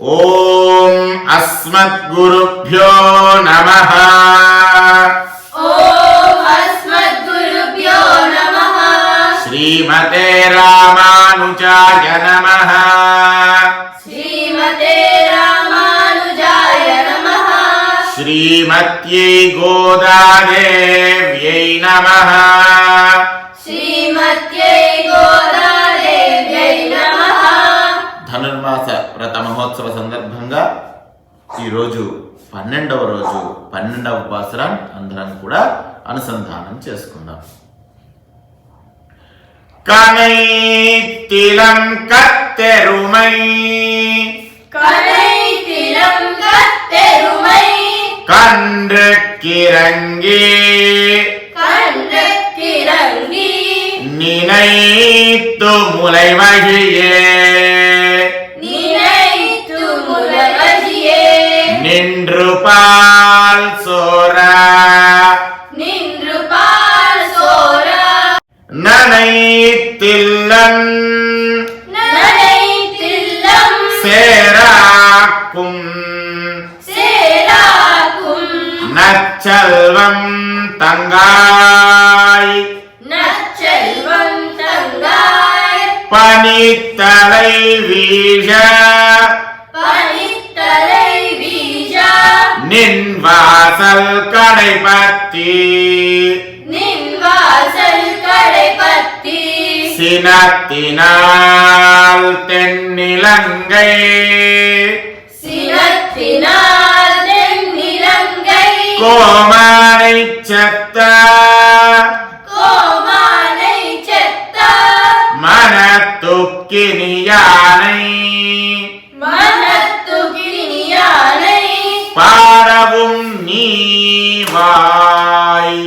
ஓம் அஸ்மத்குருப்யோ நமஹ. ஓம் அஸ்மத்குருப்யோ நமஹ. ஸ்ரீமதே ராமானுஜாய நமஹ. ஸ்ரீமதே ராமானுஜாய நமஹ. ஸ்ரீமத்யை கோதாதேவ்யை நமஹ. ஸ்ரீமத்யை கோதாதேவ்யை நமஹ. ధనుర్మాస వ్రత మహోత్సవ సందర్భంగా ఈరోజు 12వ రోజు 12వ పాసురాన్ని అందరం కూడా అనుసంధానం చేసుకుందాం. కనైతిలం కత్తెరుమై கனைத்திலம் கத்தெருமை கன்றுக்கிரங்கி கன்றுக்கிரங்கி நினைத்து முலைமகியே நினைத்து முலவழியே நின்று பால் சோர நின்று பால் சோர நனைத்தில்லம் நனைத்தில்லம் சேராக்கும் சேராக்கும் நச்சல்வம் தங்காய் நற்செல்வம் தங்காய் பனித்தலை வீழ பனித்தலை வீழா நின் வாசல் கடைபத்தி நின் வாசல் கடைபத்தி சினத்தினால் தென்னிலங்கை சினத்தினால் தென்னிலங்கை கோமானை செத்த கோமானை செத்த மனத்துக்கினியானை மனத்துகினியானை பாடவும் நீவாய்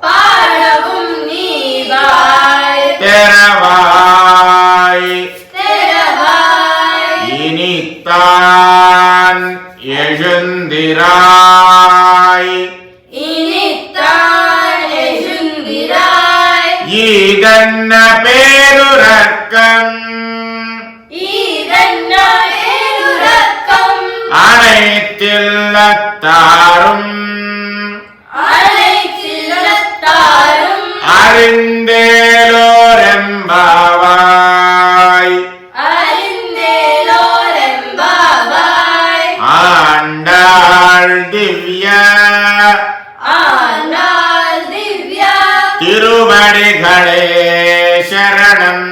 பாடவும் நீவாய் தெரவாய் திறவாய் இனித்தான் எழுந்திராய் இனித்தான் எழுந்திராய் ஈதன்ன பேருரக்கம் ஈதன்ன பேருரக்கம் அனைத்தில்லத்தாரும் அனைத்தில்லத்தாரும் அறிந்தேலோரெம்பாவாய் அறிந்தேலோரெம்பாவாய் ஆண்டாள் திவ்ய ஆனால் திவ்யா திருவடிகளே சரணம்